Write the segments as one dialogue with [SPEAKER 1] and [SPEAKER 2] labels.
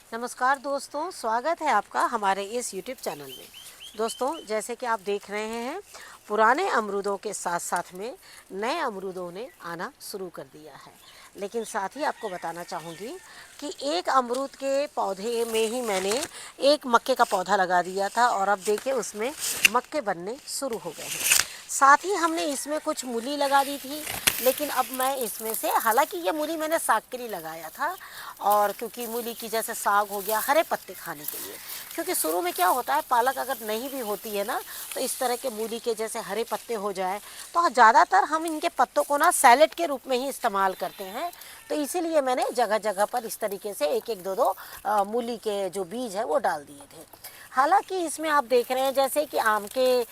[SPEAKER 1] नमस्कार दोस्तों, स्वागत है आपका हमारे इस YouTube चैनल में। दोस्तों, जैसे कि आप देख रहे हैं, पुराने अमरूदों के साथ साथ में नए अमरूदों ने आना शुरू कर दिया है। लेकिन साथ ही आपको बताना चाहूँगी कि एक अमरूद के पौधे में ही मैंने एक मक्के का पौधा लगा दिया था और अब देखिए उसमें मक्के बनने शुरू हो गए हैं। साथ ही हमने इसमें कुछ मूली लगा दी थी, लेकिन अब मैं इसमें से, हालांकि ये मूली मैंने साग के लिए लगाया था, और क्योंकि मूली की जैसे साग हो गया हरे पत्ते खाने के लिए, क्योंकि शुरू में क्या होता है, पालक अगर नहीं भी होती है ना, तो इस तरह के मूली के जैसे हरे पत्ते हो जाए तो ज़्यादातर हम इनके पत्तों को ना सैलेड के रूप में ही इस्तेमाल करते हैं। तो इसीलिए मैंने जगह जगह पर इस तरीके से एक एक दो दो मूली के जो बीज है वो डाल दिए थे। हालांकि इसमें आप देख रहे हैं जैसे कि आम के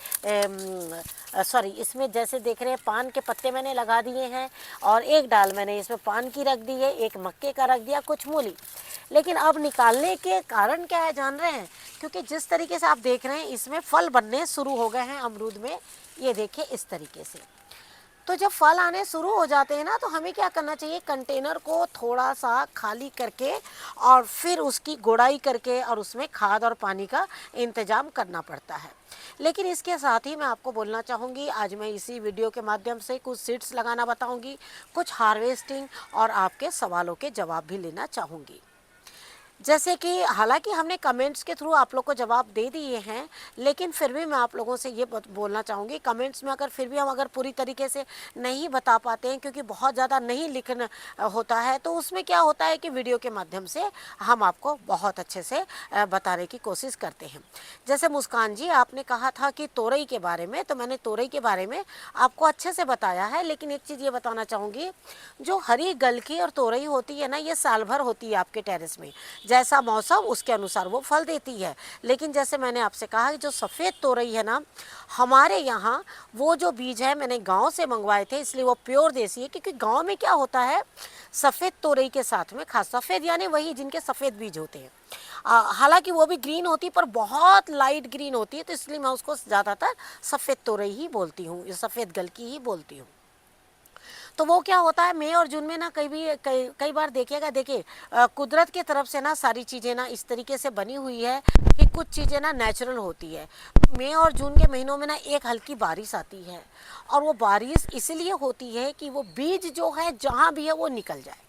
[SPEAKER 1] इसमें जैसे देख रहे हैं पान के पत्ते मैंने लगा दिए हैं, और एक डाल मैंने इसमें पान की रख दी है, एक मक्के का रख दिया, कुछ मूली। लेकिन अब निकालने के कारण क्या है जान रहे हैं? क्योंकि जिस तरीके से आप देख रहे हैं इसमें फल बनने शुरू हो गए हैं अमरूद में। ये देखिए इस तरीके से। तो जब फल आने शुरू हो जाते हैं ना, तो हमें क्या करना चाहिए, कंटेनर को थोड़ा सा खाली करके और फिर उसकी गोड़ाई करके और उसमें खाद और पानी का इंतजाम करना पड़ता है। लेकिन इसके साथ ही मैं आपको बोलना चाहूँगी, आज मैं इसी वीडियो के माध्यम से कुछ सीड्स लगाना बताऊँगी, कुछ हार्वेस्टिंग और आपके सवालों के जवाब भी लेना चाहूँगी। जैसे कि हालांकि हमने कमेंट्स के थ्रू आप लोग को जवाब दे दिए हैं, लेकिन फिर भी मैं आप लोगों से ये बोलना चाहूँगी, कमेंट्स में अगर फिर भी हम अगर पूरी तरीके से नहीं बता पाते हैं, क्योंकि बहुत ज़्यादा नहीं लिखना होता है, तो उसमें क्या होता है कि वीडियो के माध्यम से हम आपको बहुत अच्छे से बताने की कोशिश करते हैं। जैसे मुस्कान जी, आपने कहा था कि तोरई के बारे में, तो मैंने तोरई के बारे में आपको अच्छे से बताया है। लेकिन एक चीज़ ये बताना चाहूँगी, जो हरी गलकी और तोरई होती है ना, ये साल भर होती है आपके टेरेस में, जैसा मौसम उसके अनुसार वो फल देती है। लेकिन जैसे मैंने आपसे कहा कि जो सफ़ेद तोरई है ना, हमारे यहाँ वो जो बीज है मैंने गांव से मंगवाए थे, इसलिए वो प्योर देसी है। क्योंकि गांव में क्या होता है, सफ़ेद तोरई के साथ में, खास सफ़ेद यानी वही जिनके सफ़ेद बीज होते हैं, हालांकि वो भी ग्रीन होती है पर बहुत लाइट ग्रीन होती है, तो इसलिए मैं उसको ज़्यादातर सफ़ेद तोरई ही बोलती हूँ, सफ़ेद गलकी ही बोलती हूँ। तो वो क्या होता है, मई और जून में ना कई बार देखिएगा, देखिए कुदरत की तरफ से ना सारी चीज़ें ना इस तरीके से बनी हुई है कि कुछ चीज़ें ना नेचुरल होती है। मई और जून के महीनों में ना एक हल्की बारिश आती है, और वो बारिश इसलिए होती है कि वो बीज जो है जहाँ भी है वो निकल जाए।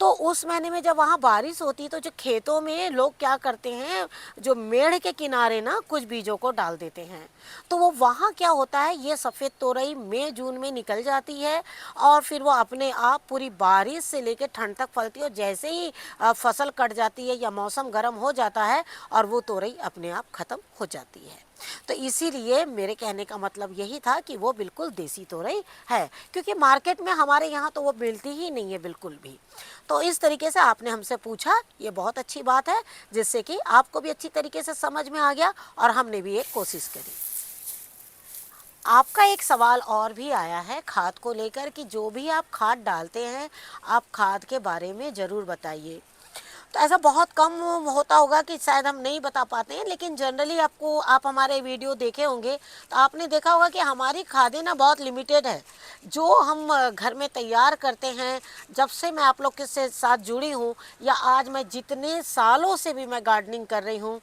[SPEAKER 1] तो उस महीने में जब वहाँ बारिश होती है, तो जो खेतों में लोग क्या करते हैं, जो मेड़ के किनारे ना कुछ बीजों को डाल देते हैं, तो वो वहाँ क्या होता है, ये सफ़ेद तोरई मई जून में निकल जाती है, और फिर वो अपने आप पूरी बारिश से लेकर ठंड तक फलती है। और जैसे ही फसल कट जाती है या मौसम गर्म हो जाता है, और वो तोरई अपने आप ख़त्म हो जाती है। तो इसीलिए मेरे कहने का मतलब यही था कि वो बिल्कुल देसी तोरई है, क्योंकि मार्केट में हमारे यहाँ तो वो मिलती ही नहीं है बिल्कुल भी। तो इस तरीके से आपने हमसे पूछा, ये बहुत अच्छी बात है, जिससे कि आपको भी अच्छी तरीके से समझ में आ गया और हमने भी एक कोशिश करी। आपका एक सवाल और भी आया है खाद को लेकर, कि जो भी आप खाद डालते हैं, आप खाद के बारे में ज़रूर बताइए। तो ऐसा बहुत कम होता होगा कि शायद हम नहीं बता पाते हैं, लेकिन जनरली आप हमारे वीडियो देखे होंगे तो आपने देखा होगा कि हमारी खादें ना बहुत लिमिटेड है, जो हम घर में तैयार करते हैं। जब से मैं आप लोग के साथ जुड़ी हूँ, या आज मैं जितने सालों से भी मैं गार्डनिंग कर रही हूँ,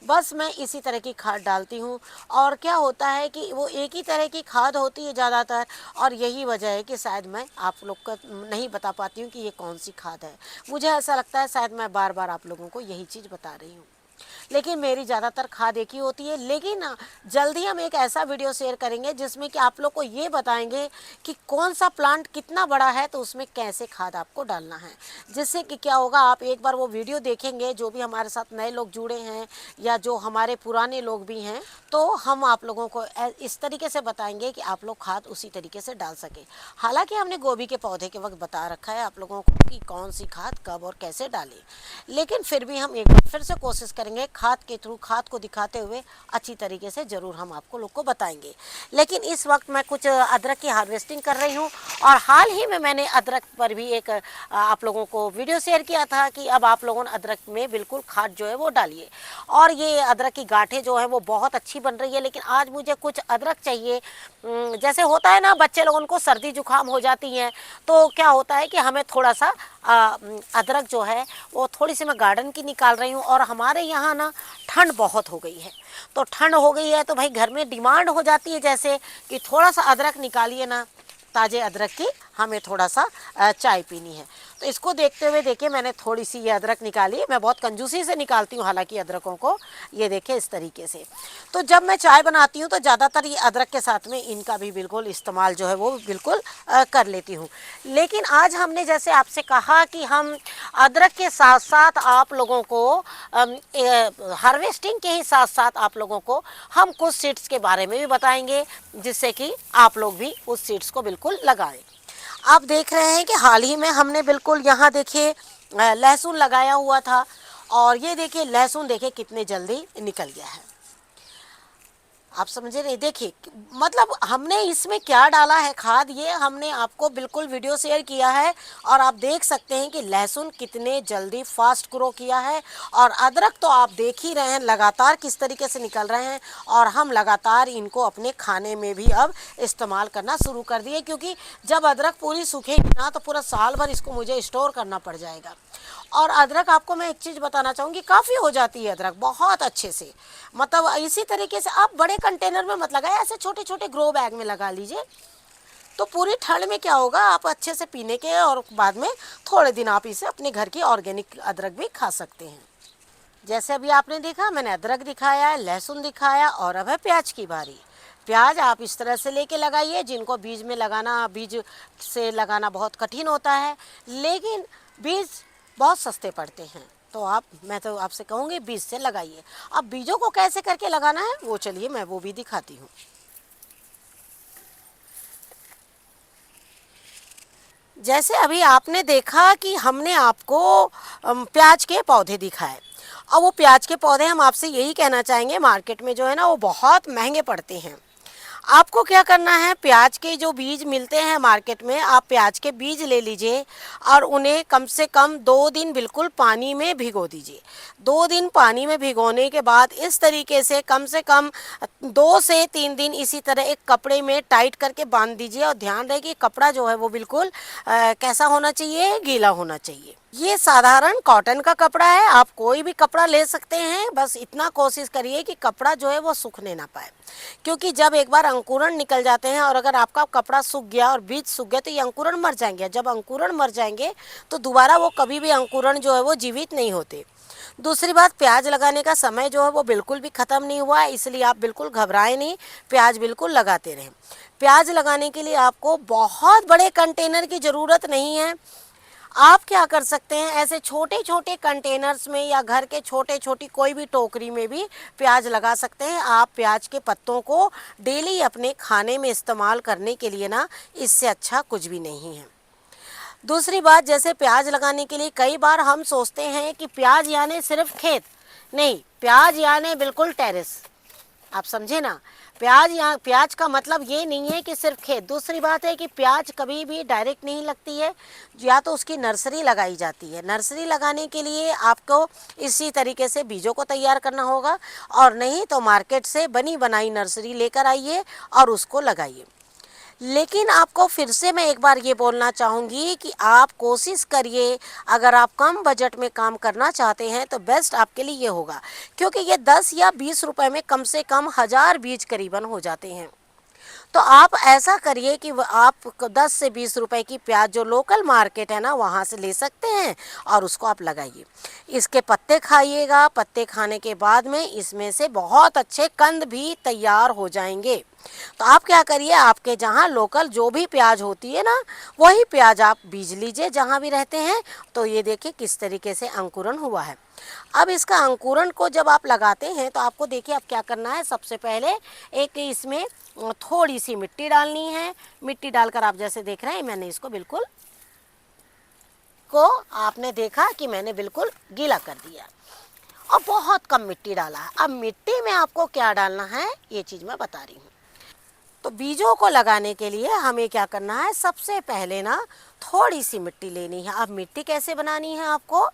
[SPEAKER 1] बस मैं इसी तरह की खाद डालती हूँ। और क्या होता है कि वो एक ही तरह की खाद होती है ज़्यादातर, और यही वजह है कि शायद मैं आप लोग को नहीं बता पाती हूँ कि ये कौन सी खाद है। मुझे ऐसा लगता है शायद मैं बार बार आप लोगों को यही चीज़ बता रही हूँ, लेकिन मेरी ज़्यादातर खाद एक ही होती है। लेकिन जल्दी हम एक ऐसा वीडियो शेयर करेंगे जिसमें कि आप लोग को ये बताएंगे कि कौन सा प्लांट कितना बड़ा है, तो उसमें कैसे खाद आपको डालना है। जिससे कि क्या होगा, आप एक बार वो वीडियो देखेंगे, जो भी हमारे साथ नए लोग जुड़े हैं या जो हमारे पुराने लोग भी हैं, तो हम आप लोगों को इस तरीके से बताएंगे कि आप लोग खाद उसी तरीके से डाल सके। हालांकि हमने गोभी के पौधे के वक्त बता रखा है आप लोगों को कि कौन सी खाद कब और कैसे डालें, लेकिन फिर भी हम एक बार फिर से कोशिश करेंगे खाद के थ्रू, खाद को दिखाते हुए अच्छी तरीके से ज़रूर हम आपको लोग को बताएंगे। लेकिन इस वक्त मैं कुछ अदरक की हार्वेस्टिंग कर रही हूँ और हाल ही में मैंने अदरक पर भी एक आप लोगों को वीडियो शेयर किया था कि अब आप लोगों ने अदरक में बिल्कुल खाद जो है वो डालिए। और ये अदरक की गांठें जो है वो बहुत अच्छी बन रही है। लेकिन आज मुझे कुछ अदरक चाहिए, जैसे होता है ना बच्चे लोगों को सर्दी जुकाम हो जाती हैं, तो क्या होता है कि हमें थोड़ा सा अदरक जो है वो थोड़ी सी मैं गार्डन की निकाल रही हूँ। और हमारे यहाँ ना ठंड बहुत हो गई है, तो ठंड हो गई है तो भाई घर में डिमांड हो जाती है जैसे कि थोड़ा सा अदरक निकालिए ना, ताज़े अदरक की हमें थोड़ा सा चाय पीनी है। तो इसको देखते हुए देखिए मैंने थोड़ी सी ये अदरक निकाली। मैं बहुत कंजूसी से निकालती हूँ हालांकि अदरकों को, ये देखिए इस तरीके से। तो जब मैं चाय बनाती हूँ तो ज़्यादातर ये अदरक के साथ में इनका भी बिल्कुल इस्तेमाल जो है वो बिल्कुल कर लेती हूँ। लेकिन आज हमने जैसे आपसे कहा कि हम अदरक के साथ साथ आप लोगों को हार्वेस्टिंग के ही साथ साथ आप लोगों को हम कुछ सीड्स के बारे में भी बताएंगे, जिससे कि आप लोग भी उस सीड्स को बिल्कुल लगाएं। आप देख रहे हैं कि हाल ही में हमने बिल्कुल यहाँ देखिए लहसुन लगाया हुआ था और ये देखिए लहसुन देखिए कितने जल्दी निकल गया है। आप समझे नहीं, देखिए मतलब हमने इसमें क्या डाला है खाद, ये हमने आपको बिल्कुल वीडियो शेयर किया है और आप देख सकते हैं कि लहसुन कितने जल्दी फास्ट ग्रो किया है। और अदरक तो आप देख ही रहे हैं लगातार किस तरीके से निकल रहे हैं और हम लगातार इनको अपने खाने में भी अब इस्तेमाल करना शुरू कर दिए, क्योंकि जब अदरक पूरी सूखेगी ना तो पूरा साल भर इसको मुझे स्टोर करना पड़ जाएगा। और अदरक आपको मैं एक चीज़ बताना चाहूँगी, काफ़ी हो जाती है अदरक बहुत अच्छे से। मतलब इसी तरीके से आप बड़े कंटेनर में मत लगाए, ऐसे छोटे छोटे ग्रो बैग में लगा लीजिए। तो पूरी ठंड में क्या होगा, आप अच्छे से पीने के और बाद में थोड़े दिन आप इसे अपने घर की ऑर्गेनिक अदरक भी खा सकते हैं। जैसे अभी आपने देखा मैंने अदरक दिखाया है, लहसुन दिखाया और अब है प्याज की बारी। प्याज आप इस तरह से लेके लगाइए, जिनको बीज में लगाना, बीज से लगाना बहुत कठिन होता है, लेकिन बीज बहुत सस्ते पड़ते हैं, तो मैं तो आपसे कहूँगी बीज से लगाइए। अब बीजों को कैसे करके लगाना है वो चलिए मैं वो भी दिखाती हूँ। जैसे अभी आपने देखा कि हमने आपको प्याज के पौधे दिखाए। अब वो प्याज के पौधे हम आपसे यही कहना चाहेंगे, मार्केट में जो है ना वो बहुत महंगे पड़ते हैं। आपको क्या करना है, प्याज के जो बीज मिलते हैं मार्केट में, आप प्याज के बीज ले लीजिए और उन्हें कम से कम 2 दिन बिल्कुल पानी में भिगो दीजिए। 2 दिन पानी में भिगोने के बाद इस तरीके से कम 2 से 3 दिन इसी तरह एक कपड़े में टाइट करके बांध दीजिए। और ध्यान रहे कि कपड़ा जो है वो बिल्कुल कैसा होना चाहिए, गीला होना चाहिए। ये साधारण कॉटन का कपड़ा है, आप कोई भी कपड़ा ले सकते हैं, बस इतना कोशिश करिए कि कपड़ा जो है वो सूखने ना पाए, क्योंकि जब एक बार अंकुरण निकल जाते हैं और अगर आपका कपड़ा सूख गया और बीज सूख गया तो ये अंकुरण मर जाएंगे। जब अंकुरण मर जाएंगे तो दोबारा वो कभी भी अंकुरण जो है वो जीवित नहीं होते। दूसरी बात, प्याज लगाने का समय जो है वो बिल्कुल भी ख़त्म नहीं हुआ है, इसलिए आप बिल्कुल घबराएं नहीं, प्याज बिल्कुल लगाते रहें। प्याज लगाने के लिए आपको बहुत बड़े कंटेनर की ज़रूरत नहीं है। आप क्या कर सकते हैं, ऐसे छोटे छोटे कंटेनर्स में या घर के छोटे छोटी कोई भी टोकरी में भी प्याज लगा सकते हैं। आप प्याज के पत्तों को डेली अपने खाने में इस्तेमाल करने के लिए ना, इससे अच्छा कुछ भी नहीं है। दूसरी बात, जैसे प्याज लगाने के लिए कई बार हम सोचते हैं कि प्याज यानी सिर्फ खेत, नहीं, प्याज यानी बिल्कुल टेरेस। आप समझे ना, प्याज का मतलब ये नहीं है कि सिर्फ खेत। दूसरी बात है कि प्याज कभी भी डायरेक्ट नहीं लगती है, या तो उसकी नर्सरी लगाई जाती है। नर्सरी लगाने के लिए आपको इसी तरीके से बीजों को तैयार करना होगा, और नहीं तो मार्केट से बनी बनाई नर्सरी लेकर आइए और उसको लगाइए। लेकिन आपको फिर से मैं एक बार ये बोलना चाहूँगी कि आप कोशिश करिए, अगर आप कम बजट में काम करना चाहते हैं तो बेस्ट आपके लिए ये होगा, क्योंकि ये 10 या 20 रुपए में कम से कम 1000 बीज करीबन हो जाते हैं। तो आप ऐसा करिए कि आप 10 से 20 रुपए की प्याज जो लोकल मार्केट है ना वहाँ से ले सकते हैं और उसको आप लगाइए। इसके पत्ते खाइएगा, पत्ते खाने के बाद में इसमें से बहुत अच्छे कंद भी तैयार हो जाएंगे। तो आप क्या करिए, आपके जहाँ लोकल जो भी प्याज होती है ना, वही प्याज आप बीज लीजिए जहाँ भी रहते हैं। तो ये देखिए किस तरीके से अंकुरण हुआ है। अब इसका अंकुरण को जब आप लगाते हैं तो आपको देखिए अब क्या करना है, सबसे पहले एक इसमें थोड़ी सी मिट्टी डालनी है। मिट्टी डालकर आप जैसे देख रहे हैं मैंने इसको बिल्कुल आपने देखा कि मैंने बिल्कुल गीला कर दिया। और बहुत कम मिट्टी डाला है। अब मिट्टी में आपको क्या डालना है ये चीज़ मैं बता रही हूँ। तो बीजों को लगाने के लिए हमें क्या करना है, सबसे पहले ना थोड़ी सी मिट्टी लेनी है। अब मिट्टी कैसे बनानी है आपको,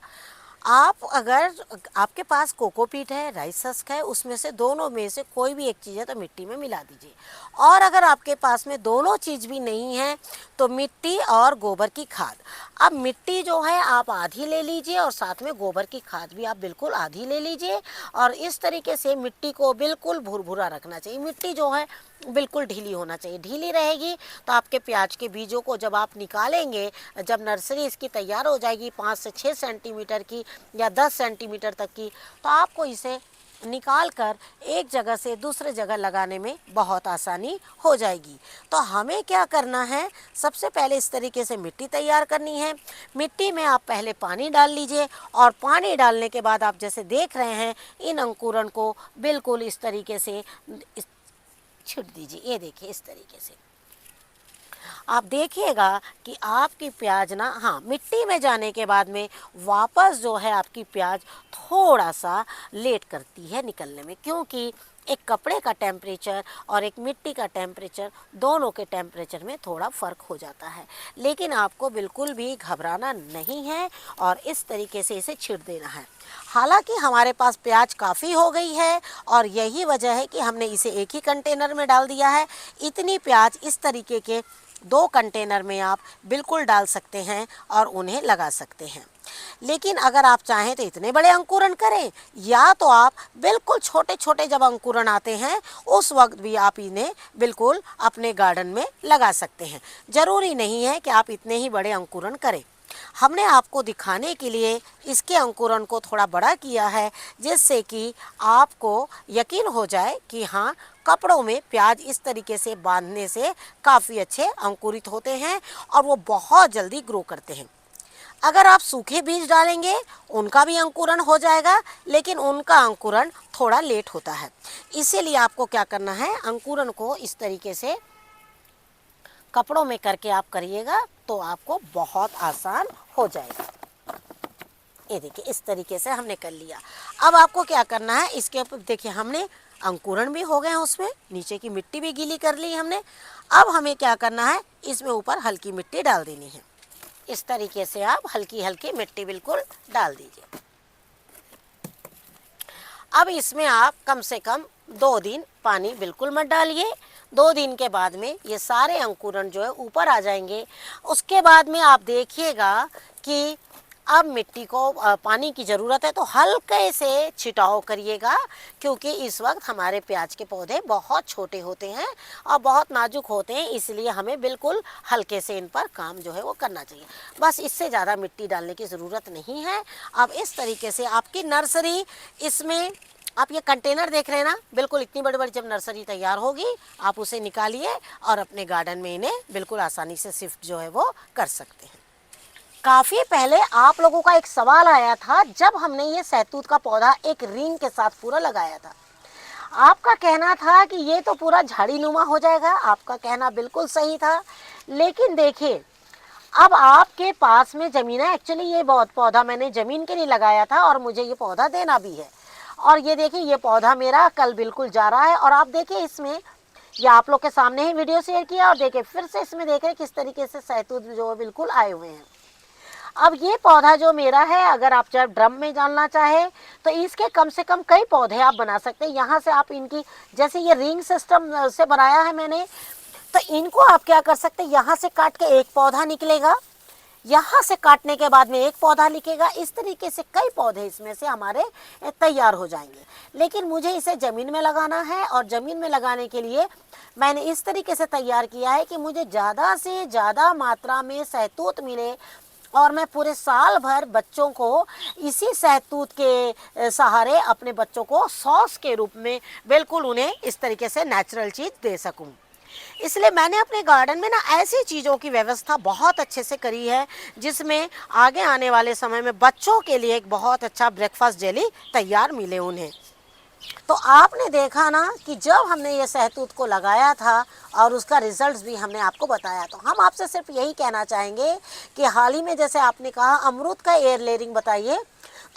[SPEAKER 1] आप अगर आपके पास कोकोपीट है, राइस हस्क है, उसमें से दोनों में से कोई भी एक चीज़ है तो मिट्टी में मिला दीजिए। और अगर आपके पास में दोनों चीज़ भी नहीं है तो मिट्टी और गोबर की खाद। अब मिट्टी जो है आप आधी ले लीजिए और साथ में गोबर की खाद भी आप बिल्कुल आधी ले लीजिए। और इस तरीके से मिट्टी को बिल्कुल भुरभुरा रखना चाहिए। मिट्टी जो है बिल्कुल ढीली होना चाहिए। ढीली रहेगी तो आपके प्याज के बीजों को जब आप निकालेंगे, जब नर्सरी इसकी तैयार हो जाएगी 5 से 6 सेंटीमीटर की या 10 सेंटीमीटर तक की, तो आपको इसे निकाल कर एक जगह से दूसरे जगह लगाने में बहुत आसानी हो जाएगी। तो हमें क्या करना है, सबसे पहले इस तरीके से मिट्टी तैयार करनी है। मिट्टी में आप पहले पानी डाल लीजिए और पानी डालने के बाद आप जैसे देख रहे हैं इन अंकुरन को बिल्कुल इस तरीके से छिट दीजिए। ये देखिए इस तरीके से आप देखिएगा कि आपकी प्याज ना, हाँ, मिट्टी में जाने के बाद में वापस जो है आपकी प्याज थोड़ा सा लेट करती है निकलने में, क्योंकि एक कपड़े का टेम्परेचर और एक मिट्टी का टेम्परेचर, दोनों के टेम्परेचर में थोड़ा फ़र्क हो जाता है। लेकिन आपको बिल्कुल भी घबराना नहीं है और इस तरीके से इसे छिड़ देना है। हालांकि हमारे पास प्याज काफ़ी हो गई है और यही वजह है कि हमने इसे एक ही कंटेनर में डाल दिया है। इतनी प्याज इस तरीके के 2 कंटेनर में आप बिल्कुल डाल सकते हैं और उन्हें लगा सकते हैं। लेकिन अगर आप चाहें तो इतने बड़े अंकुरन करें, या तो आप बिल्कुल छोटे छोटे जब अंकुरन आते हैं उस वक्त भी आप इन्हें बिल्कुल अपने गार्डन में लगा सकते हैं। ज़रूरी नहीं है कि आप इतने ही बड़े अंकुरन करें। हमने आपको दिखाने के लिए इसके अंकुरन को थोड़ा बड़ा किया है, जिससे कि आपको यकीन हो जाए कि हाँ, कपड़ों में प्याज इस तरीके से बांधने से काफ़ी अच्छे अंकुरित होते हैं और वो बहुत जल्दी ग्रो करते हैं। अगर आप सूखे बीज डालेंगे उनका भी अंकुरन हो जाएगा, लेकिन उनका अंकुरन थोड़ा लेट होता है। इसीलिए आपको क्या करना है, अंकुरन को इस तरीके से कपड़ों में करके आप करिएगा तो आपको बहुत आसान हो जाएगा। ये देखिए इस तरीके से हमने कर लिया। अब आपको क्या करना है, इसके ऊपर देखिए हमने अंकुरन भी हो गए हैं, उसमें नीचे की मिट्टी भी गीली कर ली हमने। अब हमें क्या करना है, इसमें ऊपर हल्की मिट्टी डाल देनी है। इस तरीके से आप हल्की हल्की मिट्टी बिल्कुल डाल दीजिए। अब इसमें आप कम से कम 2 दिन पानी बिल्कुल मत डालिए। 2 दिन के बाद में ये सारे अंकुरन जो है ऊपर आ जाएंगे। उसके बाद में आप देखिएगा कि अब मिट्टी को पानी की ज़रूरत है तो हल्के से छिटाव करिएगा, क्योंकि इस वक्त हमारे प्याज के पौधे बहुत छोटे होते हैं और बहुत नाजुक होते हैं, इसलिए हमें बिल्कुल हल्के से इन पर काम जो है वो करना चाहिए। बस इससे ज़्यादा मिट्टी डालने की ज़रूरत नहीं है। अब इस तरीके से आपकी नर्सरी, इसमें आप ये कंटेनर देख रहे हैं ना, बिल्कुल इतनी बड़ी बड़ी जब नर्सरी तैयार होगी आप उसे निकालिए और अपने गार्डन में इन्हें बिल्कुल आसानी से शिफ्ट जो है वो कर सकते हैं। काफ़ी पहले आप लोगों का एक सवाल आया था जब हमने ये सहतूत का पौधा एक रिंग के साथ पूरा लगाया था। आपका कहना था कि ये तो पूरा झाड़ी नुमा हो जाएगा। आपका कहना बिल्कुल सही था, लेकिन देखिए अब आपके पास में ज़मीन है। एक्चुअली ये बहुत पौधा मैंने ज़मीन के लिए लगाया था और मुझे ये पौधा देना भी है। और ये देखिए ये पौधा मेरा कल बिल्कुल जा रहा है और आप देखिए इसमें, ये आप लोग के सामने ही वीडियो शेयर किया और देखिए फिर से इसमें देख रहे किस तरीके से सहतूत जो है बिल्कुल आए हुए हैं। अब ये पौधा जो मेरा है, अगर आप जब ड्रम में डालना चाहे तो इसके कम से कम कई पौधे आप बना सकते हैं। यहाँ से आप इनकी, जैसे ये रिंग सिस्टम से बनाया है मैंने, तो इनको आप क्या कर सकते हैं, यहाँ से काट के एक पौधा निकलेगा, यहाँ से काटने के बाद में एक पौधा निकलेगा। इस तरीके से कई पौधे इसमें से हमारे तैयार हो जाएंगे। लेकिन मुझे इसे ज़मीन में लगाना है और ज़मीन में लगाने के लिए मैंने इस तरीके से तैयार किया है कि मुझे ज़्यादा से ज़्यादा मात्रा में सहतूत मिले और मैं पूरे साल भर बच्चों को इसी सहतूत के सहारे अपने बच्चों को सॉस के रूप में बिल्कुल उन्हें इस तरीके से नेचुरल चीज़ दे सकूं। इसलिए मैंने अपने गार्डन में ना ऐसी चीज़ों की व्यवस्था बहुत अच्छे से करी है, जिसमें आगे आने वाले समय में बच्चों के लिए एक बहुत अच्छा ब्रेकफास्ट जेली तैयार मिले उन्हें। तो आपने देखा ना कि जब हमने ये सहतूत को लगाया था और उसका रिजल्ट्स भी हमने आपको बताया, तो हम आपसे सिर्फ यही कहना चाहेंगे कि हाल ही में जैसे आपने कहा अमरूद का एयर लेयरिंग बताइए,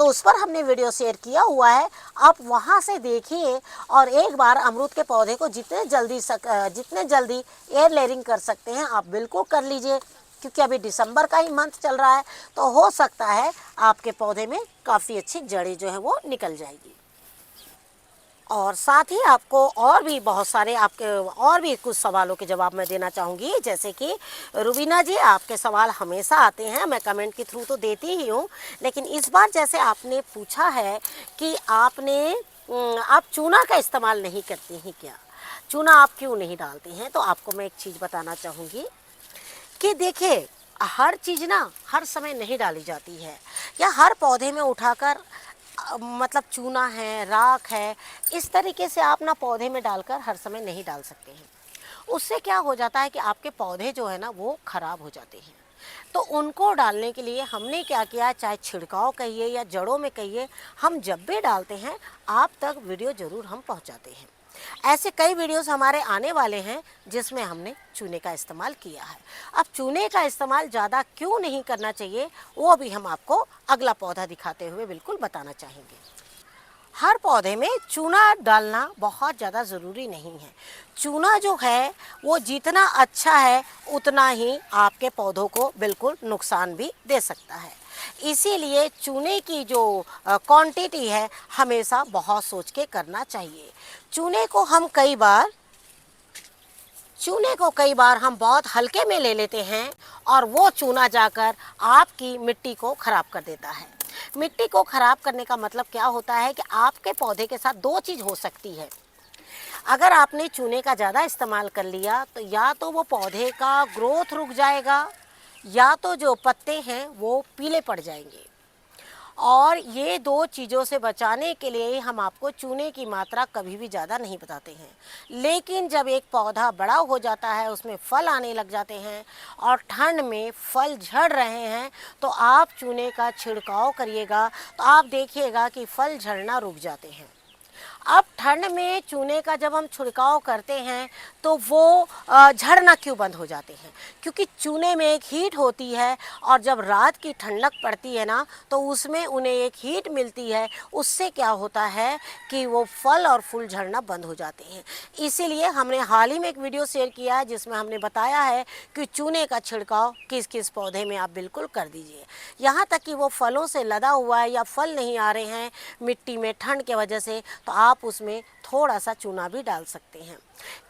[SPEAKER 1] तो उस पर हमने वीडियो शेयर किया हुआ है, आप वहाँ से देखिए और एक बार अमरूद के पौधे को जितने जल्दी एयर लेयरिंग कर सकते हैं आप बिल्कुल कर लीजिए, क्योंकि अभी दिसंबर का ही मंथ चल रहा है, तो हो सकता है आपके पौधे में काफ़ी अच्छी जड़ें जो है वो निकल जाएगी। और साथ ही आपको और भी बहुत सारे और भी कुछ सवालों के जवाब मैं देना चाहूँगी। जैसे कि रुबीना जी, आपके सवाल हमेशा आते हैं, मैं कमेंट के थ्रू तो देती ही हूँ, लेकिन इस बार जैसे आपने पूछा है कि आप चूना का इस्तेमाल नहीं करती हैं क्या, चूना आप क्यों नहीं डालती हैं, तो आपको मैं एक चीज़ बताना चाहूँगी कि देखिए, हर चीज़ ना हर समय नहीं डाली जाती है, या हर पौधे में उठाकर मतलब चूना है, राख है, इस तरीके से आप ना पौधे में डालकर हर समय नहीं डाल सकते हैं। उससे क्या हो जाता है कि आपके पौधे जो है ना वो ख़राब हो जाते हैं। तो उनको डालने के लिए हमने क्या किया, चाहे छिड़काव कहिए या जड़ों में कहिए, हम जब भी डालते हैं आप तक वीडियो ज़रूर हम पहुंचाते हैं। ऐसे कई वीडियोस हमारे आने वाले हैं जिसमें हमने चूने का इस्तेमाल किया है। अब चूने का इस्तेमाल ज़्यादा क्यों नहीं करना चाहिए, वो भी हम आपको अगला पौधा दिखाते हुए बिल्कुल बताना चाहेंगे। हर पौधे में चूना डालना बहुत ज़्यादा ज़रूरी नहीं है। चूना जो है वो जितना अच्छा है उतना ही आपके पौधों को बिल्कुल नुकसान भी दे सकता है। इसीलिए चूने की जो क्वांटिटी है हमेशा बहुत सोच के करना चाहिए। चूने को कई बार हम बहुत हल्के में ले लेते हैं और वो चूना जाकर आपकी मिट्टी को ख़राब कर देता है। मिट्टी को ख़राब करने का मतलब क्या होता है कि आपके पौधे के साथ दो चीज़ हो सकती है। अगर आपने चूने का ज़्यादा इस्तेमाल कर लिया तो या तो वो पौधे का ग्रोथ रुक जाएगा, या तो जो पत्ते हैं वो पीले पड़ जाएंगे। और ये दो चीज़ों से बचाने के लिए हम आपको चूने की मात्रा कभी भी ज़्यादा नहीं बताते हैं। लेकिन जब एक पौधा बड़ा हो जाता है, उसमें फल आने लग जाते हैं और ठंड में फल झड़ रहे हैं, तो आप चूने का छिड़काव करिएगा तो आप देखिएगा कि फल झड़ना रुक जाते हैं। अब ठंड में चूने का जब हम छिड़काव करते हैं तो वो झड़ना क्यों बंद हो जाते हैं, क्योंकि चूने में एक हीट होती है और जब रात की ठंडक पड़ती है ना तो उसमें उन्हें एक हीट मिलती है। उससे क्या होता है कि वो फल और फूल झड़ना बंद हो जाते हैं। इसीलिए हमने हाल ही में एक वीडियो शेयर किया है जिसमें हमने बताया है कि चूने का छिड़काव किस किस पौधे में आप बिल्कुल कर दीजिए। यहाँ तक कि वो फलों से लदा हुआ है या फल नहीं आ रहे हैं मिट्टी में ठंड के वजह से, तो आप उसमें थोड़ा सा चूना भी डाल सकते हैं।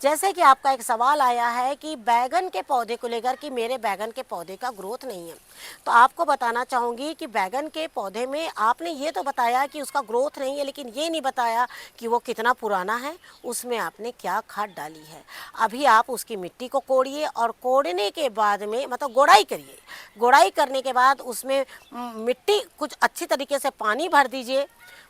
[SPEAKER 1] जैसे कि आपका एक सवाल आया है कि बैगन के पौधे को लेकर कि मेरे बैगन के पौधे का ग्रोथ नहीं है, तो आपको बताना चाहूँगी कि बैगन के पौधे में आपने ये तो बताया कि उसका ग्रोथ नहीं है, लेकिन ये नहीं बताया कि वो कितना पुराना है, उसमें आपने क्या खाद डाली है। अभी आप उसकी मिट्टी को कोड़िए और कोड़ने के बाद में मतलब गोड़ाई करिए। गोड़ाई करने के बाद उसमें मिट्टी कुछ अच्छी तरीके से पानी भर दीजिए,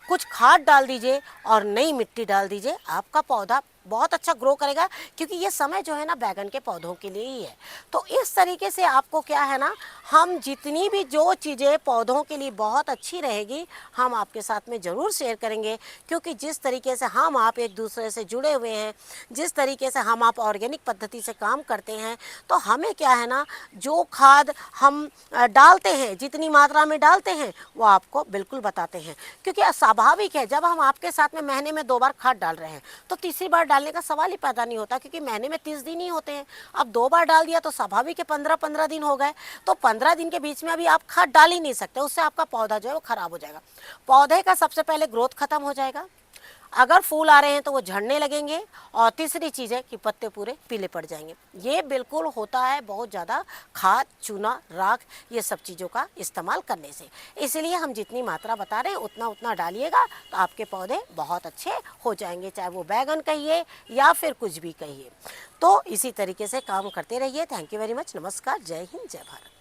[SPEAKER 1] कुछ खाद डाल दीजिए और नई मिट्टी डाल दीजिए। आपका पौधा बहुत अच्छा ग्रो करेगा, क्योंकि ये समय जो है ना बैगन के पौधों के लिए ही है। तो इस तरीके से आपको क्या है ना, हम जितनी भी जो चीज़ें पौधों के लिए बहुत अच्छी रहेगी हम आपके साथ में ज़रूर शेयर करेंगे, क्योंकि जिस तरीके से हम आप एक दूसरे से जुड़े हुए हैं, जिस तरीके से हम आप ऑर्गेनिक पद्धति से काम करते हैं, तो हमें क्या है ना, जो खाद हम डालते हैं, जितनी मात्रा में डालते हैं वो आपको बिल्कुल बताते हैं। क्योंकि स्वाभाविक है, जब हम आपके साथ में महीने में 2 बार खाद डाल रहे हैं तो तीसरी बार डालने का सवाल ही पैदा नहीं होता, क्योंकि महीने में 30 दिन ही होते हैं। अब 2 बार डाल दिया तो स्वाभाविक है 15-15 दिन हो गए, तो 15 दिन के बीच में अभी आप खाद डाल ही नहीं सकते, उससे आपका पौधा जो है वो खराब हो जाएगा। पौधे का सबसे पहले ग्रोथ खत्म हो जाएगा, अगर फूल आ रहे हैं तो वो झड़ने लगेंगे, और तीसरी चीज़ है कि पत्ते पूरे पीले पड़ जाएंगे। ये बिल्कुल होता है बहुत ज़्यादा खाद, चूना, राख, ये सब चीज़ों का इस्तेमाल करने से। इसलिए हम जितनी मात्रा बता रहे हैं उतना उतना डालिएगा तो आपके पौधे बहुत अच्छे हो जाएंगे, चाहे वो बैगन कहिए या फिर कुछ भी कहिए। तो इसी तरीके से काम करते रहिए। Thank you very much. नमस्कार, जय हिंद, जय भारत।